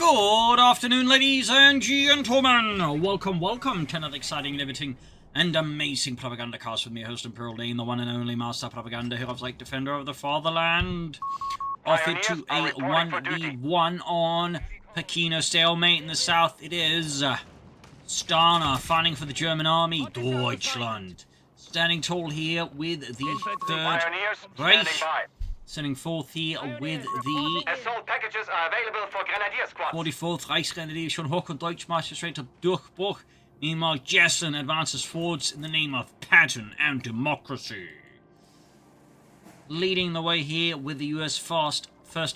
Good afternoon, ladies and gentlemen. Welcome to another exciting, riveting, and amazing Propagandacast with me, host Imperial Dane, the one and only Master Propaganda, who loves like defender of the fatherland. Off it to a 1v1 on Pachino Stalemate in the south. It is Stana fighting for the German army, Deutschland. Standing tall here with the Third Reich. Sending forth here with the Assault packages are available for Grenadier squads. 44th Reichsgrenadier Hoch und Deutschmeisterschaftsrate of Durchbruch. Meanwhile, Jesulin advances forwards in the name of pattern and democracy. Leading the way here with the US First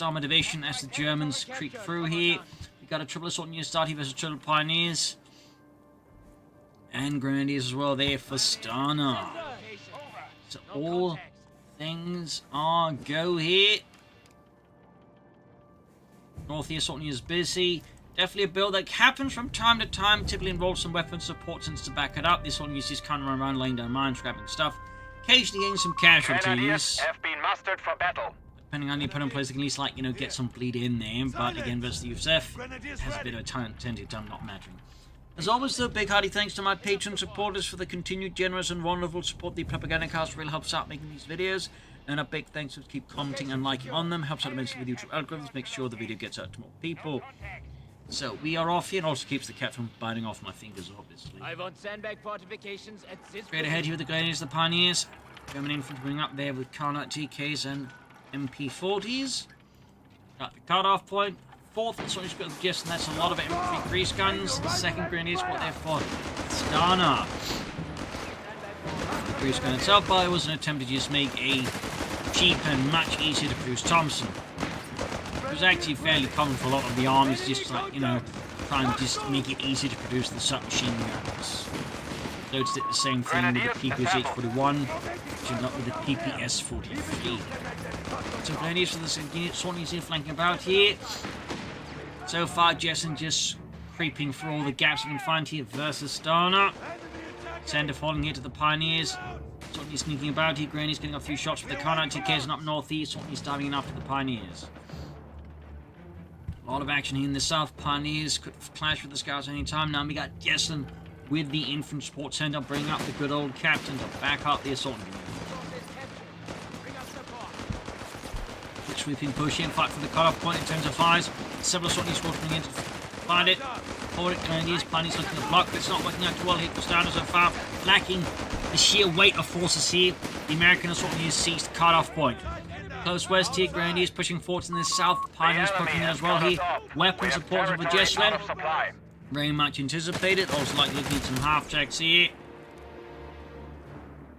Armored Division as the Germans creep through here. We got a triple assault unit start here versus triple pioneers. And Grenadiers as well there for Stana. So all things are go here. North here certainly is busy. Definitely a build that happens from time to time. Typically involves some weapon support since to back it up. This one uses kind of run around laying down mines, grabbing stuff. Occasionally getting some casualties. Have been mustered for battle. Depending on the opponent plays, they can at least get some bleed in there. But again, versus the USF, it has a bit of a tendency of time not mattering. As always, though, big hearty thanks to my patron supporters for the continued generous and wonderful support. The Propagandacast really helps out making these videos. And a big thanks to keep commenting and liking on them. Helps out immensely with YouTube algorithms. Makes sure the video gets out to more people. So, we are off here. And also keeps the cat from biting off my fingers, obviously. I want sandbag fortifications at this. Straight ahead here with the Grenadiers, the Pioneers. German infantry bring up there with Carnot GKs and MP40s. Got the cut-off point. Fourth, this one is got just, and that's a lot of infantry grease guns. The second Grenadiers got there for Stana. The grease gun itself, by was an attempt to just make a cheap and much easier to produce Thompson. It was actually fairly common for a lot of the armies, just try and just make it easy to produce the submachine guns. So it's the same thing with the PPS-841, which is not with the PPS-43. So Grenadiers for this unit, Swan is flanking about here. So far, Jesulin just creeping through all the gaps we can find here versus Stana. Sender falling here to the Pioneers. Swan's sneaking about here. Granny's getting a few shots with the Carnot TKs and up northeast. Swan's diving in after the Pioneers. A lot of action here in the south. Pioneers could clash with the Scouts any time. Now we got Jesulin with the Infantry Support Center, bringing up the good old captain to back up the assault unit. Sweeping push in, fight for the cut-off point in terms of fires. Several assault units coming in to find it. Forward Grenadiers, Pioneers looking to block, but it's not working out too well here for Stana so far. Lacking the sheer weight of forces here. The American assault units seized the cut-off point. Close west here, Grenadiers pushing forwards in the south. Pioneers poking in as well here. Weapon support for Jesulin. Very much anticipated. Also likely to need some half-jacks here.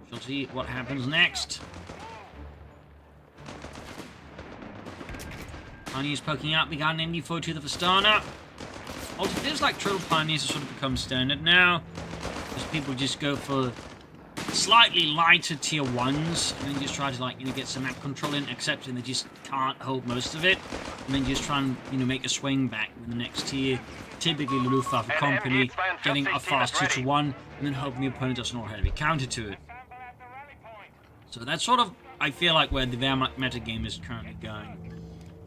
Shall see what happens next. Pioneers poking up. We got an MD-42 to the Stana. Also, it feels like Triple Pioneers have sort of become standard now. Because people just go for slightly lighter tier 1s. And then just try to, get some map control in. Except they just can't hold most of it. And then just try and, make a swing back with the next tier. Typically, the Luftwaffe company getting a fast 2-1. And then hoping the opponent doesn't know how to be countered to it. So that's sort of, I feel like, where the Wehrmacht metagame is currently going.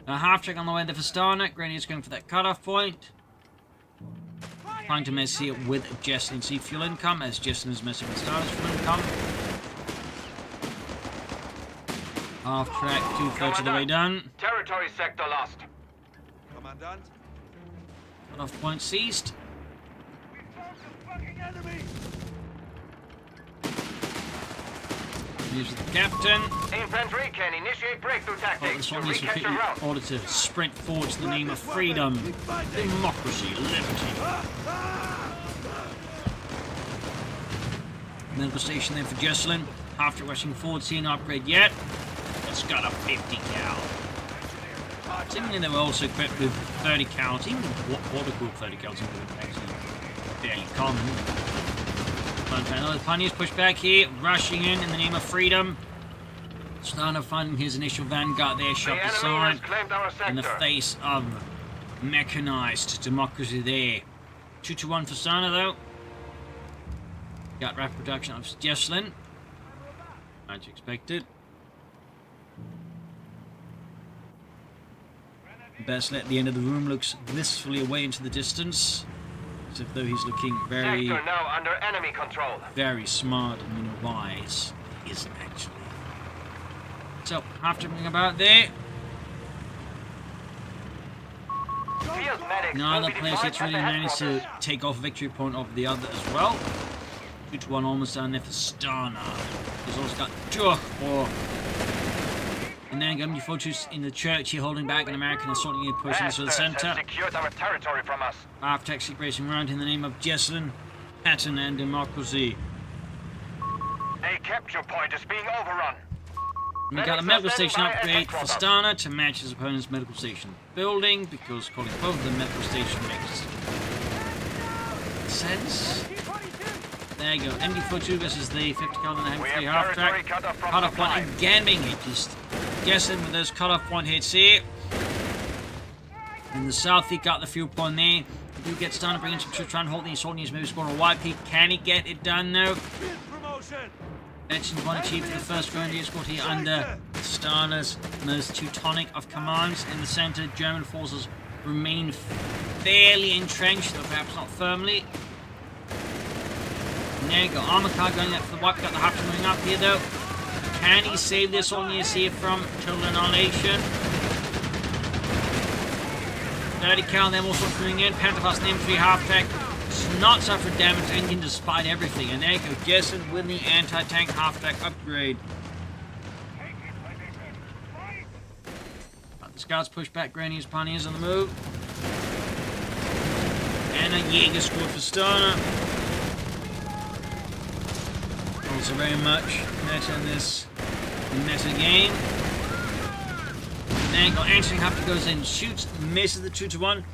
A half-check on the way there for Stana. Grenadiers going for that cut-off point. Trying to mess here with Jesulin. See fuel income as Jesulin is messing with Stana's fuel income. Half-track, 2/3 of the way done. Territory sector lost. Commandant. Cut-off point seized. Here's the captain. Infantry can initiate breakthrough tactics. This one is in order to sprint forward to the name of freedom, democracy, liberty. Medical station there for Jesulin. After rushing forward, seeing an upgrade yet. It's got a 50 cal. Seemingly they were also equipped with 30 cals. Even water-cooled 30 cals is actually fairly common. The Pioneers push back here, rushing in the name of freedom. Stana finding his initial vanguard there, shot aside in the face of mechanized democracy there. 2-1 for Stana though. Got rapid production of Jesulin. As expected. Bessler at the end of the room looks blissfully away into the distance, as if though he's looking very, Sector now under enemy control. very smart and wise. He isn't actually. So, after moving about there, Field medics neither will be player deployed yet at really the managed to headquarters. take off a victory point over the other as well. 2-1 almost down there for Stana. He's also got or and then going before in the church here holding back an American assault unit pushing into the Bastards center. have secured our territory from us. After actually racing around in the name of Jesulin, pattern and democracy. A capture point is being overrun. We got a medical station upgrade for Stana to match his opponent's medical station building, because calling both of the medical station makes sense. There you go. MD42 versus the 50 caliber and We M3 have half track. territory cut off from Cut-off point supply. again being hit. Just guessing with those cut-off point hits here. In the south, he got the fuel point there. He do get Stana bringing some troops around, holding his assault units, maybe score a white peak. Can he get it done now? Mentioned one achieved for the first Grenadier squad here under Stana's most Teutonic of commands. In the center, German forces remain fairly entrenched, though perhaps not firmly. And there you go, armor car going up for the wipe. Got the Hafter moving up here though. Can he save this all units here from total annihilation? 30 cal, then also coming in. Panther and M3 half track. It's not suffered damage engine despite everything. And there you go, Jesulin with the anti-tank half-track upgrade. Got the scouts push back, Grenadiers, Pioneers on the move. And a Jaeger squad for Stana. Also very much meta in this meta game. And there you go, answering half goes in, shoots, misses the 2-1.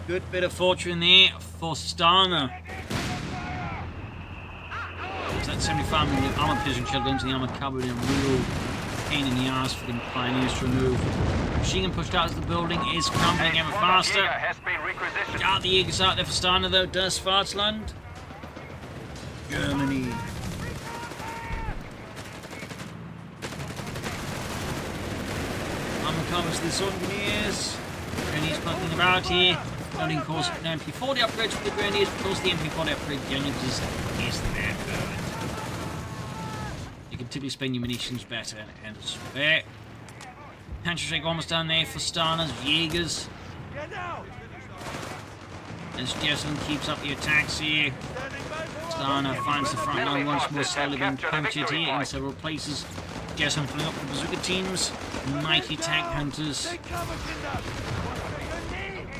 Good bit of fortune there for Stana. So that 75mm armor piercing shell going to the armored cupboard in a real pain in the ass for the Pioneers to remove. Machine gun pushed out as the building is crumbling ever faster. Has been requisitioned. Got the Jaegers out there for Stana though. Das Vaterland. Germany. Armor covers the assault engineers. Grenadiers bucking about here. Loading course no MP40 upgrades for the Grenadiers, of course the MP40 upgrade generally is their bird. You can typically spend your munitions better and it's fair. Panzer almost down there for Stana's Jaegers. As Jesulin keeps up the attacks here. Stana finds the front line once more, slowly being punctured here in several places. Jesulin filling up the bazooka teams, mighty tank hunters.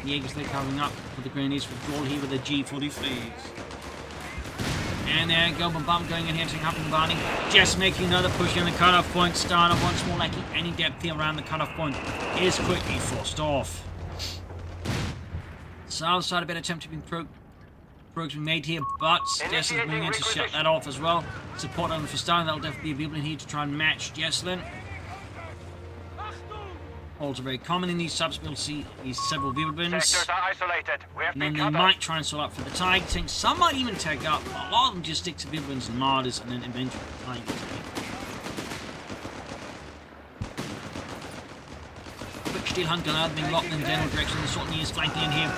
Jaegers they're covering up for the Grenadiers withdrawal here with the G43s. And there you go, bombardment going in here, taking up and bombarding. Just making another push in the cutoff point. Stana once more lacking any depth here around the cutoff point is quickly forced off. South side a bit attempt to be progress being made here, but Jesulin's moving in to shut that off as well. Support on for Stana, that'll definitely be a in here to try and match Jesulin. Also very common in these subs, we'll see these several Wirbelbins. Sectors are isolated. We have And then been they cut might off. try and sort out for the Tiger tank. Some might even take up. A lot of them just stick to Wirbelbins and Martyrs and then eventually the Tiger tank. Quick steel hunt gun out being locked in the general direction. The Sultan is flanking in here.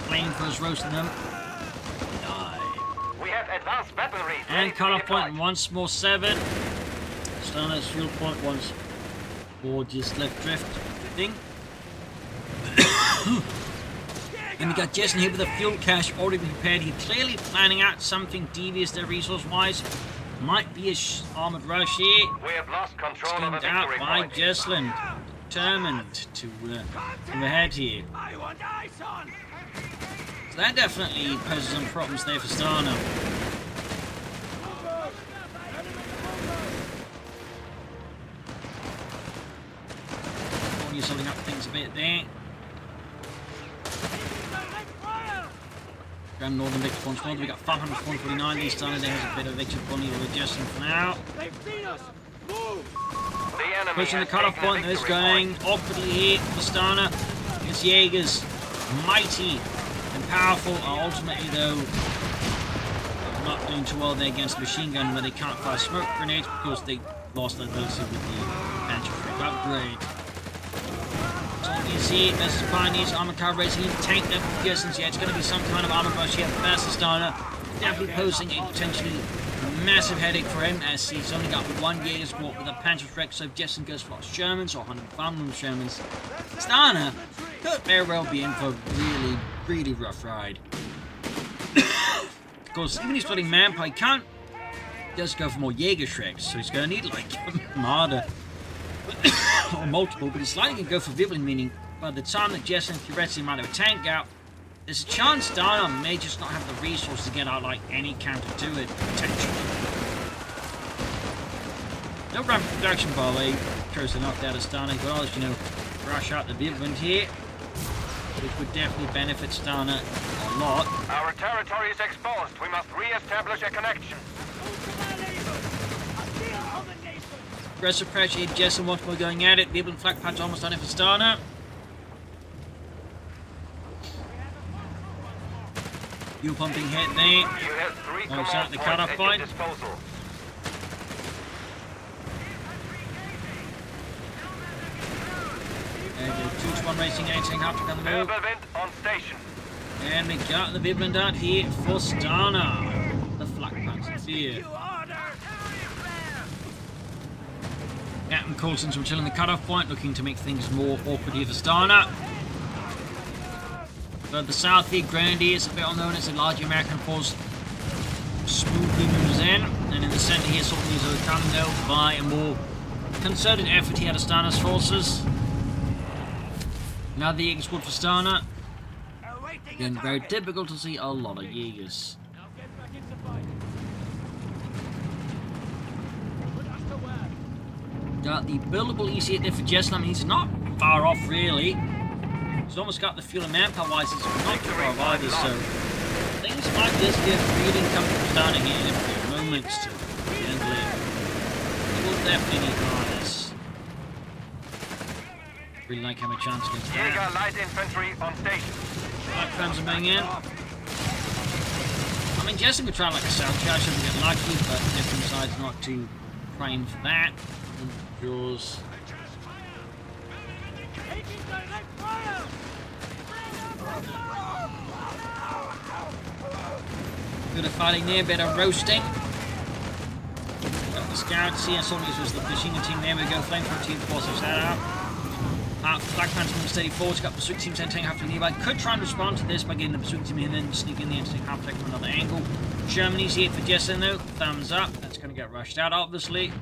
Flamethrowers roasting them. Die. We have advanced battle ready And to cut be off point deployed. once more 7. Stana's fuel point once more just left drifting. And we got Jesulin here with a fuel cache already prepared. He's clearly planning out something devious there resource wise. Might be a armoured rush here. We have lost control of a Schemed out victory by point. Jesulin. Determined to move ahead here. So that definitely poses some problems there for Stana. You're holding up things a bit there. Grand Northern Victor once more. We got 549 this time. There's a bit of Victor Bonnie with Jesulin for now. The enemy Pushing the has cutoff taken a point, is victory going point. awkwardly here for Stana. It's Jaegers, mighty and powerful, are ultimately though not doing too well there against the machine gun where they can't fire smoke grenades because they lost that ability with the Panzer upgrade. So You see, there's the Pioneers, armor car racing in tank up for Jesulin. Yeah, it's going to be some kind of armor rush here for Stana. Definitely posing a potentially massive headache for him, as he's only got one Jaeger squad with a Panzerschreck, so if Jesulin goes for Shermans or 100 Farmroom Shermans, Stana could very well be in for a really, really rough ride. Of course, even if he's flooding Manpower, he can't just go for more Jaeger Shreks, so he's going to need like a Marder or multiple, but he's likely going to go for Viblin, meaning by the time that Jesulin theoretically might have a tank out, there's a chance Stana may just not have the resources to get out like any counter to it, potentially. No ramp production volley, chose to knock out of Stana, but also, you know, rush out the Viblin here, which would definitely benefit Stana a lot. Our territory is exposed. We must re-establish a connection. Aggressive pressure here, Jesulin once more going at it. Viblin flak patch almost done it for Stana. Fuel pumping hit there. You have 3 command out the points cut-off at your point. disposal. There's a 2-1 racing, 18 half on the move. Wind on station. And we got the Viblin out here for Stana. The flak patch here. Captain Coulson's from chilling the cut-off point, looking to make things more awkward here for Stana. Further south here, Grenadiers, a bit known as a large American force, smoothly moves in. And in the centre here, sort of these are coming though by a more concerted effort here to Stana's forces. Now the Jaeger squad for Stana. Again, very typical to see a lot of Jaegers. Got the buildable EC there for Jesulin. I mean, he's not far off really. He's almost got the fuel and manpower wise, he's not too far off either, so things like this get really coming from Stana here in a few moments to handle it. He will definitely need harness. Really like having a chance against that. Jaeger light infantry on station. Black Crowns are moving in. I mean, Jesulin could try like a south charge if we get lucky, but different sides not too prime for that. Yours. Bit of fighting there, bit of roasting. Got the scouts here, some was the Pachino team. There we go, flamethrower team forces that out. Black Panther from steady forwards, got Pursuit team taking half to nearby. Could try and respond to this by getting the Pursuit team in and then sneak in the anti half tech from another angle. Germany's here for Jesulin though, thumbs up. That's going to get rushed out, obviously.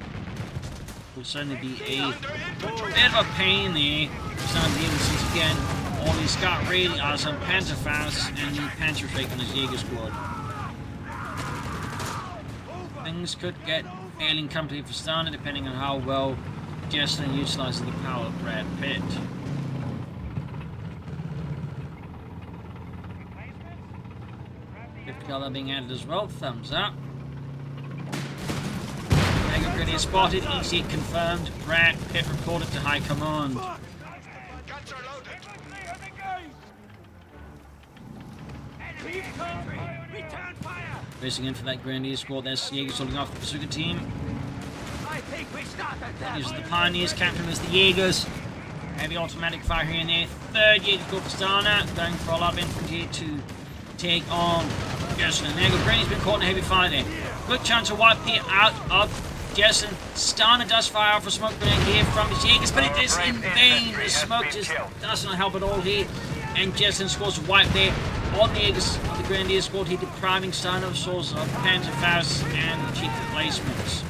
Will certainly be a bit of a pain there. Starting to be able to see again. All he's got really are some Panzerfaust and the Panzerschreck on his Jaeger squad. Things could get failing company for Stana depending on how well Jesulin utilises the power of Brad Pitt. Fifth color being added as well, thumbs up. Mega Grenadier spotted, EC confirmed, Brad Pitt reported to High Command. Racing in for that Grenadier squad, there's Jaegers holding off the Pursuit team. These are the Pioneers, captain is the Jaegers. Heavy automatic fire here and there. Third Jaeger squad for Stana, going for a lot of infantry to take on Jesulin. There you go, Grenadier's been caught in a heavy fire there. Good chance to wipe here out of Jesulin. Stana does fire off a smoke grenade here from his Jaegers, but it is in vain. The smoke just does not help at all here. And Jesulin scores a wipe there on the Jaegers of the Grenadier squad here, depriving Stana of sources of Panzerfaust and cheap replacements.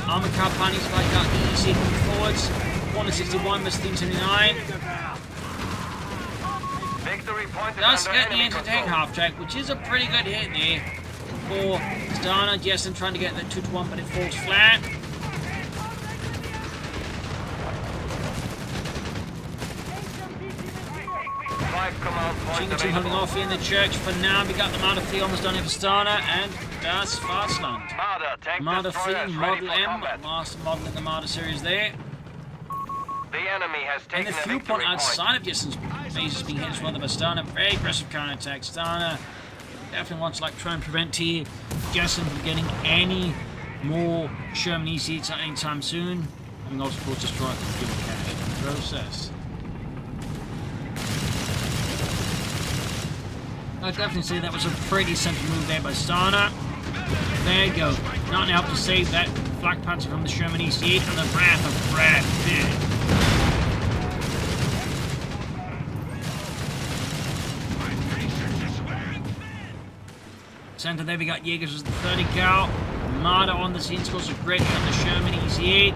Armor car Pioneers by got EC forwards. 161 versus 379. Does get the entertain half track, which is a pretty good hit there for Stana. Jesulin trying to get that 2-1, but it falls flat. Pachino team holding off here in the church for now. We got the Marder fleet almost done here for Stana, and Das Fastland. Marder fleet Model M, master model in the Marder series there. The enemy has taken and the fuel point outside of Jesulin's base is being hit as well by Stana. Very aggressive counterattack. Stana definitely wants to like try and prevent here Jesulin from getting any more Sherman ECs anytime soon. And also, of course, destroy the fuel cache in the process. I'd definitely say that was a pretty simple move there by Stana. There you go. Not enough to save that Flak Panzer from the Sherman EC8 and the wrath of Brad Pitt. Center there we got Jaegers with the 30 cal. Marder on the scene scores a great shot on the Sherman EC8.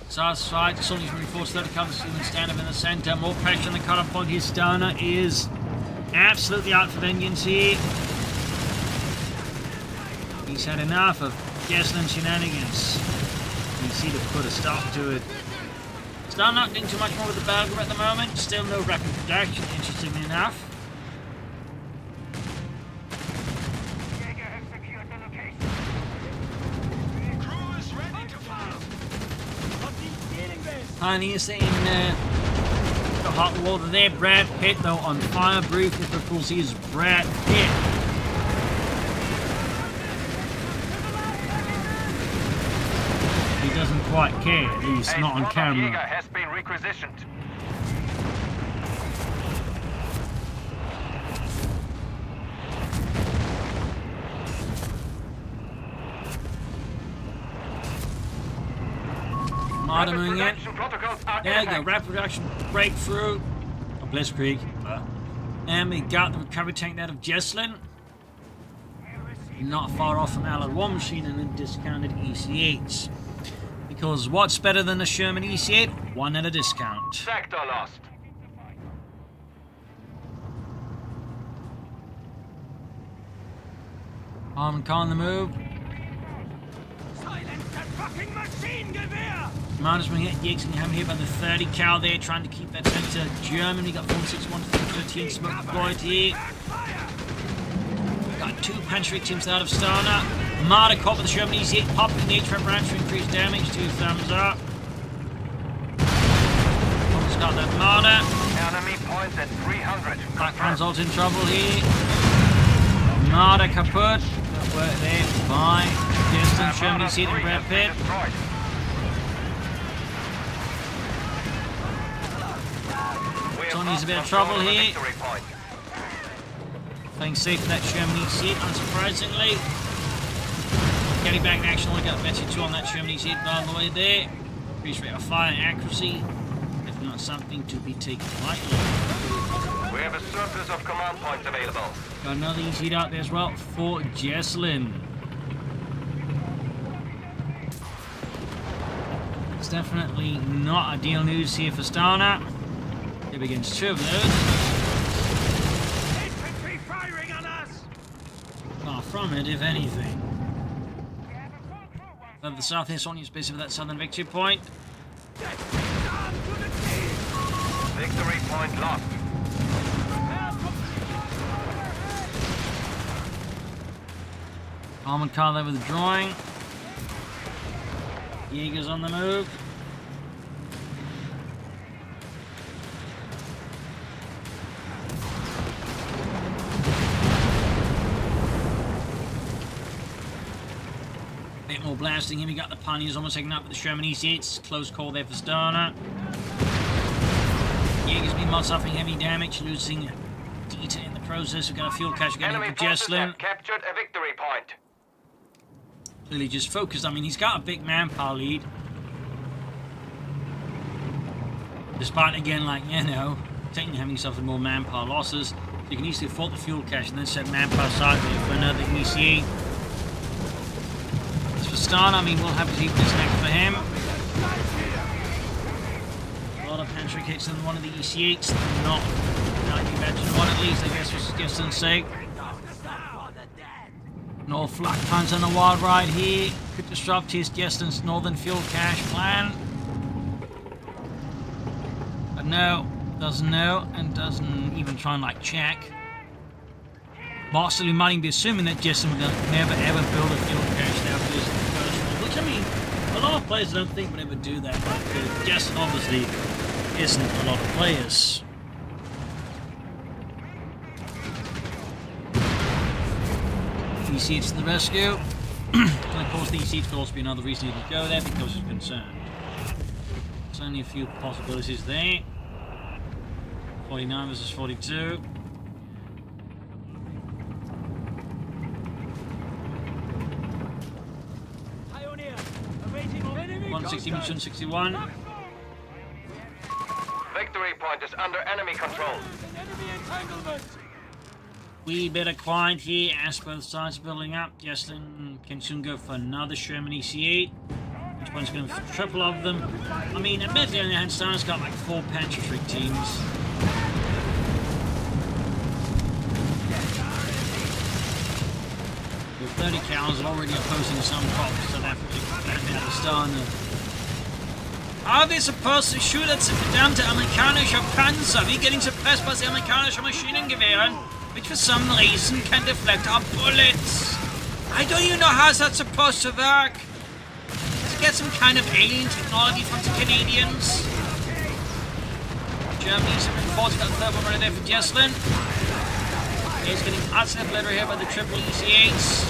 South side, Jesulin from reinforced 30 cal. Jesulin stand up in the center. More pressure on the cutoff point here. Stana is absolutely out for vengeance here. He's had enough of Jesulin shenanigans. You see to put a stop to it. Stana not doing too much more with the Belgium at the moment. Still no rapid production, interestingly enough. Pioneers in the hot water there. Brad Pitt though on fire. Briefly for full seas. Brad Pitt. He doesn't quite care, at least not on camera. Has been requisitioned. Marder moving in. There you go, rapid production breakthrough. Oh, Blitzkrieg. And we got the recovery tank out of Jesulin. Not far off from Allied War Machine and the discounted EC8s. Because what's better than a Sherman EC8? One at a discount. Sector lost. Armoured car on the move. Commander's been hit. Yates and Ham here by the 30 cal there, trying to keep that center German. We got 461 to 13 smoke deployed here. Got 2 Panzer teams out of Stana. Marder caught with the Sherman EC8, popping the H-Trap branch to increase damage. 2 thumbs up. Almost got that Marder. Enemy points at 300. Backhand's also in trouble here. Marder kaput. Good work there by Jesulin, Sherman EC8 and Brad Pitt. Tony's a bit of trouble here. Playing safe for that Sherman EC8, unsurprisingly. Getting back in action, only got Betsy 2 on that Sherman EC8 by the way there. Increased rate of fire and accuracy. If not something to be taken lightly. We have a surplus of command points available. Got another EC8 out there as well for Jesulin. It's definitely not ideal news here for Stana. It begins 2 of those. Infantry firing on us! Far from it, if anything. But the southeast on you space of that southern victory point. Victory point lost. Armoured car there withdrawing. Jaegers on the move. Bit more blasting here. We got the Pioneers almost taken up with the Sherman EC8s. Close call there for Stana. Jaegers meanwhile suffering heavy damage, losing Dita in the process. We've got a fuel cache going in for Jesulin. Captured a victory point. Clearly just focused. I mean, he's got a big manpower lead. Despite, again, like, you know, technically having suffered more manpower losses. So you can easily fault the fuel cache and then set manpower aside for another EC8. As for Stana, I mean, we'll have to keep this next for him. A lot of Panzer kits in one of the EC8s. Not you mentioned one at least, I guess, for suggestion's sake. No flak tons on the wild ride here. Could disrupt his Jesulin's northern fuel cache plan. But no, doesn't know, and doesn't even try and like check. Marcel might be assuming that Jesulin will never ever build a fuel cache after this first one, which I mean, a lot of players don't think would ever do that, but Jesulin obviously isn't a lot of players. EC8 to the rescue. And of course the EC8 could also be another reason you could go there because it's concerned. So Certainly a few possibilities there. 49 versus 42. Pioneer, awaiting enemy 160 contact. 161. Victory point is under enemy control. An enemy entanglement. Wee bit of quiet here as both sides are building up. Jesulin can soon go for another Sherman EC8. Which one's going for triple of them? I mean, admittedly, on the hand, Stana's got like 4 Panzerschreck teams. With 30 cows already opposing some props to that Stana. Are wir supposed to shoot at the verdammte amerikanische Panzer? Wie getting suppressed by the amerikanische Maschinengewehren, which for some reason can deflect our bullets? I don't even know how that's supposed to work. To get some kind of alien technology from the Canadians. Germany's got the third one right there for Jesulin. He's getting utterly obliterated here by the triple EC8s.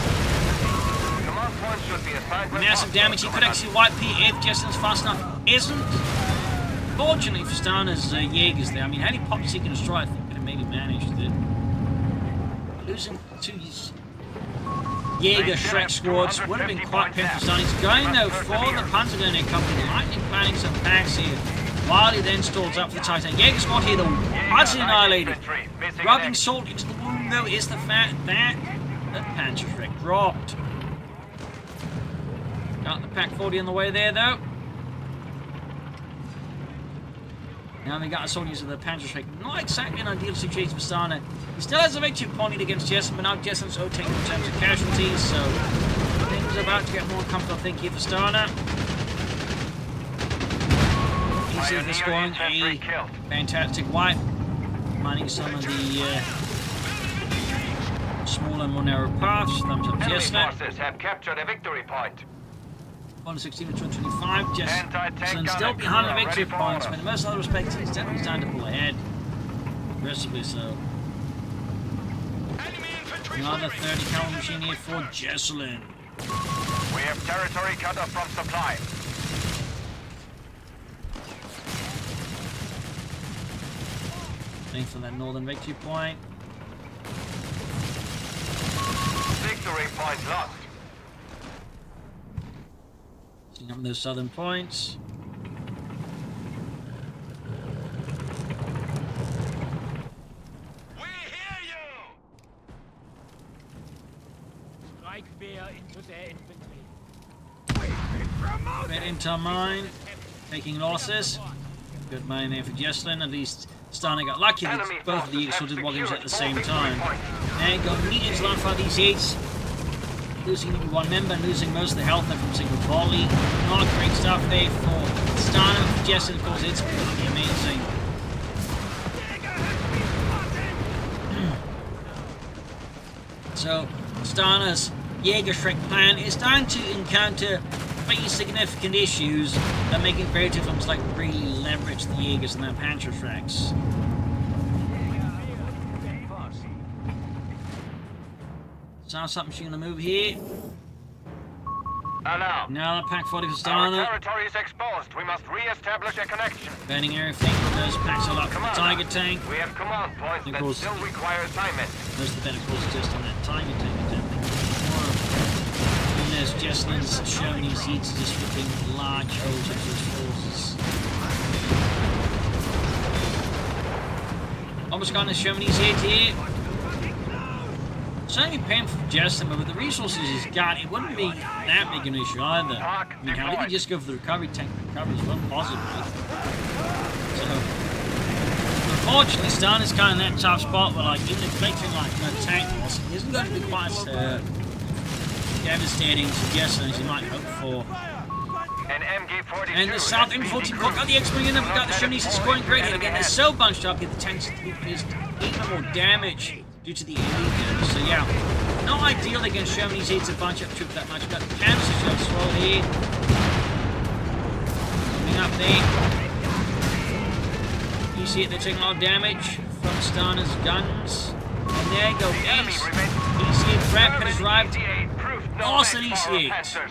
Command point should be assigned. Massive damage. He could actually wipe P if Jesulin's fast enough. Isn't. Fortunately for Stana's Jaegers there. I mean, had he popped Seek and Destroy, I think could have maybe managed it. Losing 2 Jaeger Shrek squads would have been quite painful for Stana. He's going though for the Panzergrenadier Company, lightning planning some packs here. While he then stalls up for the Titan. Jaeger squad here, though, utterly annihilated. Rubbing salt into the wound, though, is the fact that the Panzerschreck dropped. Got the Pack 40 on the way there, though. Now they got a soldiers of the Panzerschreck. Not exactly an ideal situation for Stana. He still has a victory point at Jesulin, but now Jesulin's taking in terms of casualties, so things are about to get more comfortable, I think, here for Stana. They're scoring a fantastic wipe, mining some of the smaller, more narrow paths. Thumbs up Jesulin. Forces have captured a victory point. 116 to 225. Jesulin still behind the victory points, but in most other respects, it's definitely time to pull ahead. Aggressively so. Another 30 cavalry machine here for Jesulin. We have territory cut off from supply. Thanks for that northern victory point. Victory point lost. Setting up those southern points. We hear you! Strike fear into their infantry. Red intel mine. Taking losses. Good mine there for Jesulin. At least Stana got lucky that both of the Jaegers did what games at the same time. There you go, meat into line for these Yates. Losing one member, losing most of the health there from single volley. Not great stuff there for Stana. For Jesulin, of course, it's pretty amazing. So, Stana's Jaeger-Shrek plan is starting to encounter pretty significant issues that make it very difficult to like really leverage the Jaegers and their Panzerschrecks. So something she's gonna move here. Now, Now the Pack 40 for our Stana. territory is exposed. We must re-establish a connection. Burning everything. Those packs are locked for the Tiger tank. We have command points Of that course. still require assignment. Most of the benefit was just on that Tiger tank. I don't think and there's Jesulin's showing his heats just flipping large holes into his forces. Almost got his showing his heat here. Certainly painful for Jesulin, but with the resources he's got, it wouldn't be that big an issue either. I mean, how did he just go for the recovery tank recovery as well, possibly? So, unfortunately, Stana's kind of in that tough spot where, like, even inflicting, like, a tank loss isn't going to be quite as devastating to Jesulin as you might hope for. An MG-42 And the South Infantry got the X-Wing in them, we got the Shimneys scoring great hit again. They're so bunched up here, the tanks to be placed even more damage due to the AD. So yeah, not ideal against Germany's aids to bunch up troops that much. Got the canisters to swirl here. Coming up there. You see it, they're taking a lot of damage from Stana's guns. And there you go, Ace. EC8 Trap has arrived. Awesome EC8.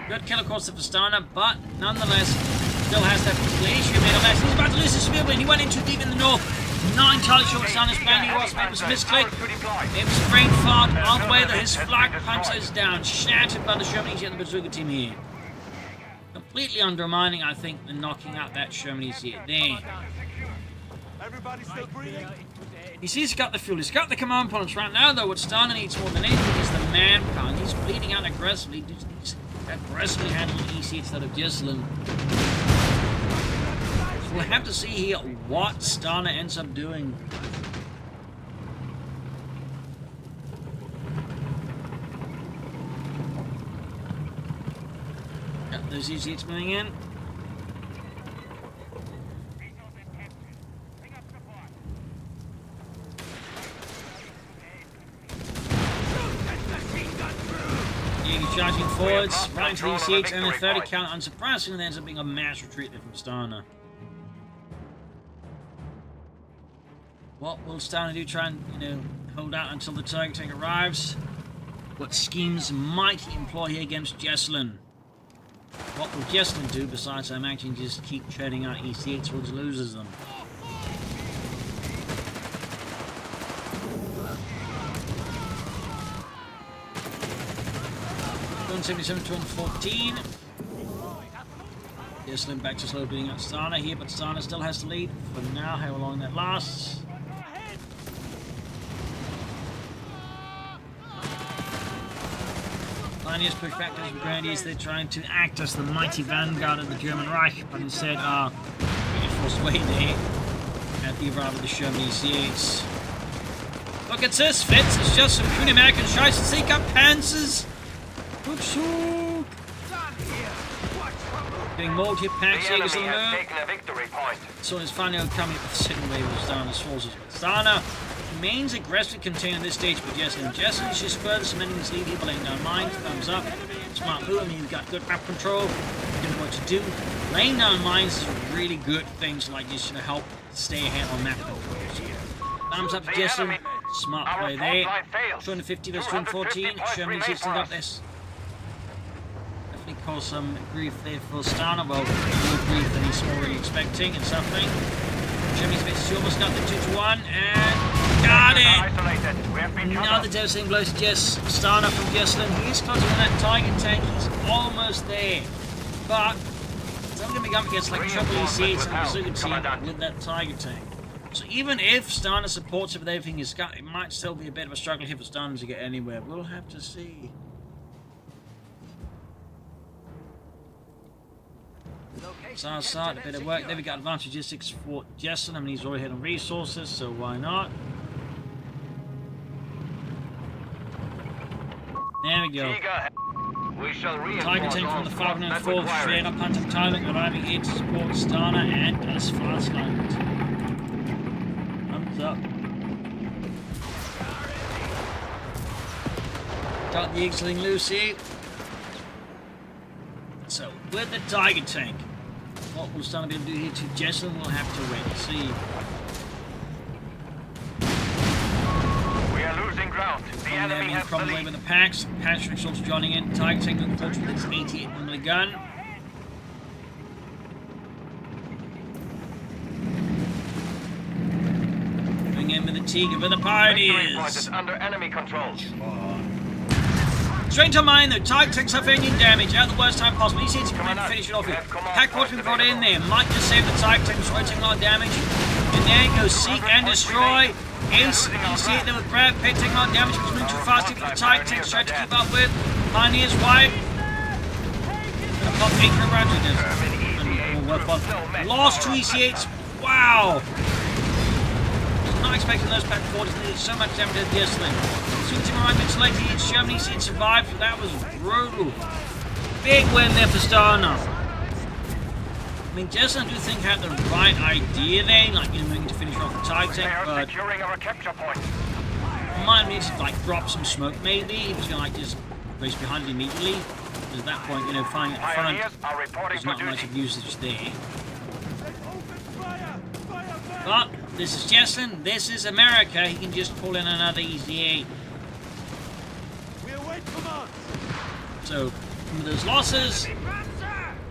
Good kill, of course, for Stana, but nonetheless, Still has that particular issue, made of less. He's about to lose his speed when he went in too deep in the north. Not entirely sure what Stana's plan he was, maybe it was a misclick. It was brain fart all the way that his flak panzer is down, shattered by the Germans and the bazooka team here. Completely undermining, I think, the knocking out that Germany's here. There. Everybody still breathing? He's got the fuel, he's got the command points right now, though. What Stana needs more than anything is the manpower. He's bleeding out aggressively. He's aggressively handling EC instead of Jesulin. We'll have to see here what Stana ends up doing. Yep, there's EC moving in. Charging forwards, right into the EC8 and a 30 count. Unsurprisingly, there ends up being a mass retreat there from Stana. What will Stana do? Try and, hold out until the target tank arrives? What schemes might he employ here against Jesulin? What will Jesulin do besides I'm actually just keep churning out EC8 towards loses them? 77 to 114. Jesulin back to slow bleeding out Stana here, but Stana still has to lead for now, how long that lasts. Pioneers push back to the Grenadiers. They're trying to act as the mighty vanguard of the German Reich, but instead are being forced away there at the arrival of the German EC8s. Look at this, Fitz. It's just some puny American scheiße. Seek up panzers. Rückzug! Being mauled here, packs Jägers on the move. So it's finally coming up with the second wave of Stana's forces. But Stana remains aggressively contained at this stage by Jesulin. Jesulin is just further cementing his lead here by laying down mines. Thumbs up. Smart move. I mean, you've got good map control. You know what to do. Laying down mines is a really good thing to just help stay ahead on map control. Thumbs up to Jesulin. Smart play there. 250 versus 214. Germany's hitting up this. Cause some grief there for Stana. Well, more grief than he's already expecting and suffering. Germany's basically almost got the 2-1 and got it! Another devastating blow to Stana from Jesulin. He's closing on that Tiger tank. He's almost there. But it's only going to be up against like triple EC8 and bazooka team with that Tiger tank. So even if Stana supports it with everything he's got, it might still be a bit of a struggle here for Stana to get anywhere. We'll have to see. Start a bit of work. There we got advanced logistics for Jesulin. I mean, he's already hit on resources, so why not? There we go. Tiger tank from the 504th Schwerer Panzerabteilung arriving here to support Stana and das Fastland. Thumbs up. Got the Jesulin Lucy. So, with the Tiger tank, what will Stana be able to do here to Jesulin? We'll have to wait and see. We are losing ground. The enemy has the lead. With the packs. Patrick's also joining in. Tiger tank looking forward with its 88mm gun. Going in with the Tiger with the Pioneers. Under enemy control. Straight to mine though, Tiger tanks suffering damage at the worst time possible. He seems to come in and finish it off here. Pack what's been brought in there. Might just save the Tiger tanks, taking a lot of damage. And there he goes, seek and destroy. Ace, you see it there with Brad Pitt taking a lot of damage. He's moving too fast here for the Tiger tanks, trying to keep up with. Pioneers wide. Gonna pop 8 rounds. Lost 2 EC8s. Wow! Not expecting those pack 40s needed so much damage at Jesulin. Team arrived late here. Germany seemed to survive. That was brutal. Big win there for Stana. I mean, Jesulin, I do think had the right idea there, like moving to finish off the Tiger tank, but might need to drop some smoke maybe. He was gonna just race behind it immediately. Because at that point, finding at the front, there's not much of usage there. But this is Jesulin. This is America. He can just pull in another EC8. So, with those losses,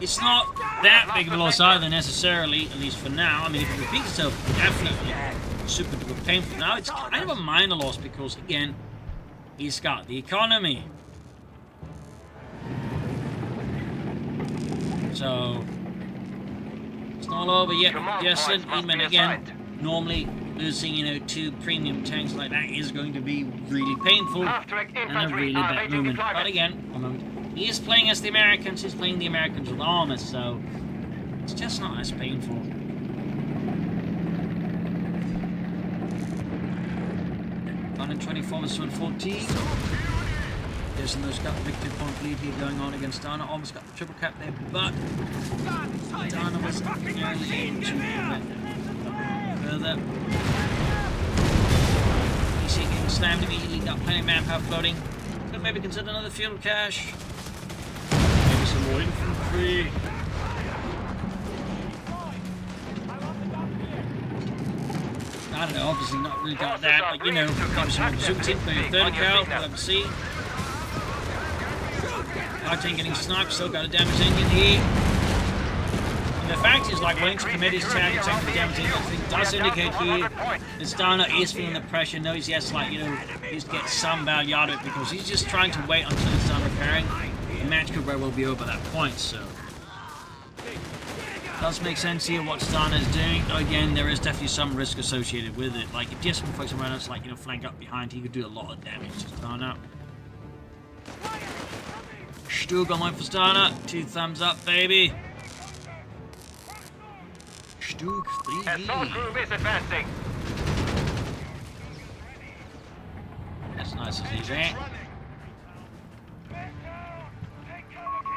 it's not that big of a loss either necessarily, at least for now. I mean, if it repeats itself, definitely super duper painful. Now it's kind of a minor loss because, again, he's got the economy. So, it's not over yet. Jesulin, even again, normally losing, 2 premium tanks like that is going to be really painful and a really bad moment. But again, one moment. He is playing as the Americans, he's playing the Americans with armor, so it's just not as painful. 124 versus 114. Jesulin's got the victory point lead here going on against Stana. Almost got the triple cap there, but Stana was nearly able to further. You see getting slammed immediately, got plenty of manpower floating. Could maybe consider another fuel cache. Maybe some more infantry. I don't know, obviously not really got that, but maybe some zoomed in for your third cal, we'll have to see. Arcane getting sniped, still got a damage engine here. And the fact is, like, wanting to commit his tag and take the damage engine, I think does indicate here that Stana is feeling the pressure, knows he has to, just get some value out of it, because he's just trying to wait until it's done repairing. The match could very well be over at that point, so. Does make sense here what Stana is doing. Again, there is definitely some risk associated with it. Like, if Jesulin focus around us, flank up behind, he could do a lot of damage to Stana. Stug on one for Stana. 2 thumbs up, baby. Stug 3. Assault group is advancing. That's nice to see that.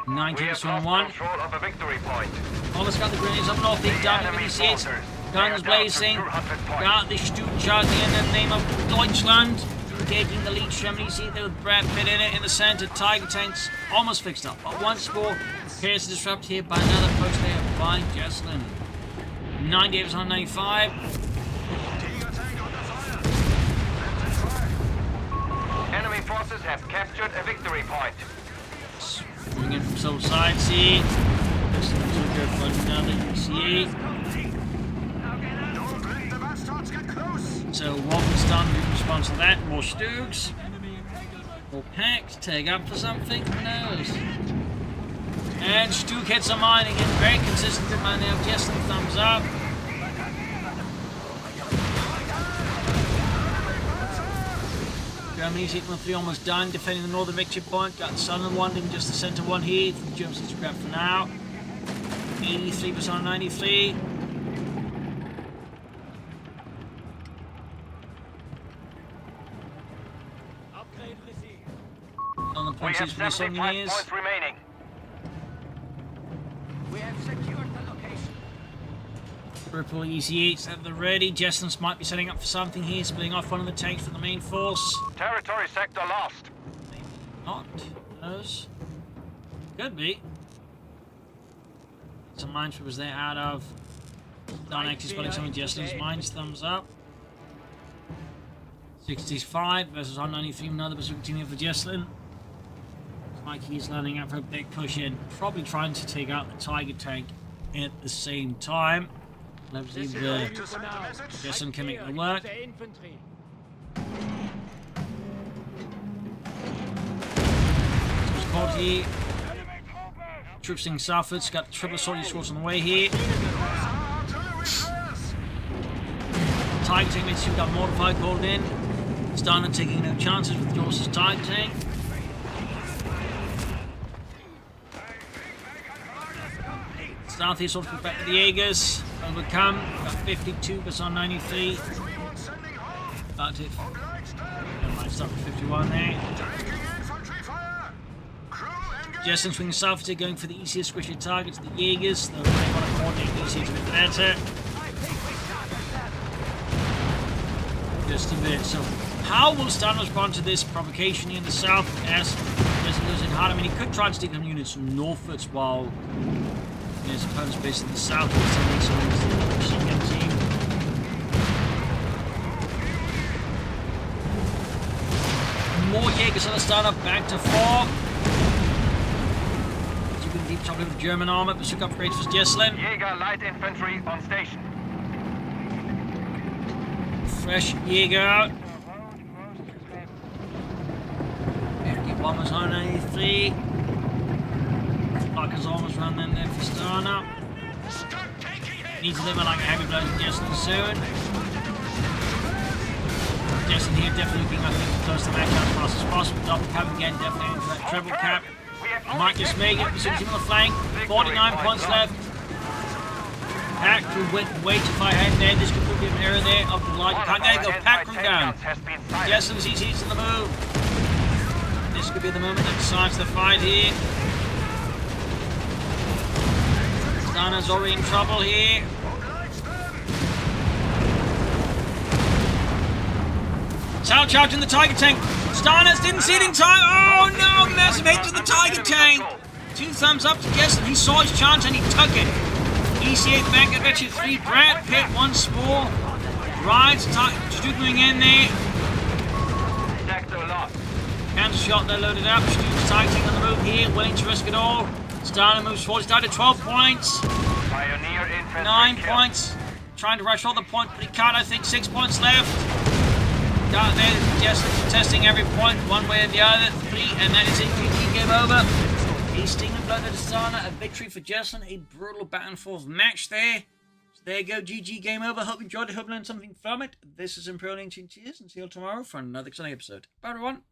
19 to 1. Control of a victory point. Almost got the grenades up north. He's down in the seats. Guns blazing. Got the Stug charging in the name of Deutschland. Taking the lead. Germany, see there with Brad Pitt in it in the center. Tiger tanks almost fixed up. But once more, appears to disrupt here by another post there by Jesulin. 90 was on 95. Enemy forces have captured a victory point. Swinging in from some side, see. This is going to go for another UCA. So Wolfenstein will respond to that. More Stugs. More packs. Tag up for something. Who knows? And Stug hits a mine again. Very consistent in mine now. Jesulin thumbs up. Germany's hit 1-3 almost done. Defending the northern victory point. Got the southern one in just the center one here. From Germany's grab for now. 83% on 93. On the We points have for this one 75 is. points remaining. We have secured the location. Purple EC8s at the ready. Jesulin might be setting up for something here, splitting off one of the tanks from the main force. Territory sector lost. Maybe not. Who knows? Could be. Some minesweepers there out of. Stana actually spotting some of Jesulin's mines. Thumbs up. 65 versus 193. Another pursuit team here for Jesulin. Mikey's lining up for a big push in. Probably trying to take out the Tiger tank at the same time. Let's see if Jesulin can make it work. Scotty. Troops in southwards. Got triple soldier squads on the way here. Tiger tank makes sure we got modified called in. Stana taking no chances with Jorce's Tiger tank. Southeast sort of back to the Jaegers. Overcome. Got 52 on 93. But if might start with 51 there. Jesulin swinging south, going for the easiest squishy targets, the Jaegers. They want to coordinate easier to bit better. Just a bit. So, how will Stana respond to this provocation in the south? As Jesulin losing hard. I mean, he could try to take them units northwards while his opponent's based in the south. Machine gun team. More Jaegers on the Stana, back to 4. As you can deep trouble with German armor, but took upgrades for Jesulin. Jäger light infantry on station. Fresh Jäger out. 50 bombers on 93. Flakers almost run in there for Stana. Needs to deliver like a heavy blow to Jesulin soon. Jesulin here definitely looking, I think, to close the match out as fast as possible. Double cap again, definitely into that treble cap. Might just make it, pursuing him on the flank. 49 points left. Pack crew went way too far ahead there. This could be an error there of the large. Can't get it go. Pack crew down. Jesulin's CC's in the move. This could be the moment that decides the fight here. Stana's already in trouble here. South charging the Tiger tank. Stana's didn't see it in time. Oh no! Massive hit to the Tiger tank. 2 thumbs up to Jesulin. He saw his chance and he took it. EC8 Bank Adventure 3. Brad Pitt, 1 small. Rides, Studling in there. Counter shot, they're loaded up. Student's Tiger tank on the move here, willing to risk it all. Stana moves forward. Started 12 points. 9 points. Trying to rush all the points, but he can't. I think 6 points left. Down there, Jesulin contesting every point, one way or the other. 3, and that is it. GG, game over. A stinging blow to Stana, a victory for Jesulin. A brutal back and forth match there. So there you go, GG, game over. Hope you enjoyed it. Hope you learned something from it. This is Imperial Ancient Cheers, and see you all tomorrow for another exciting episode. Bye, everyone.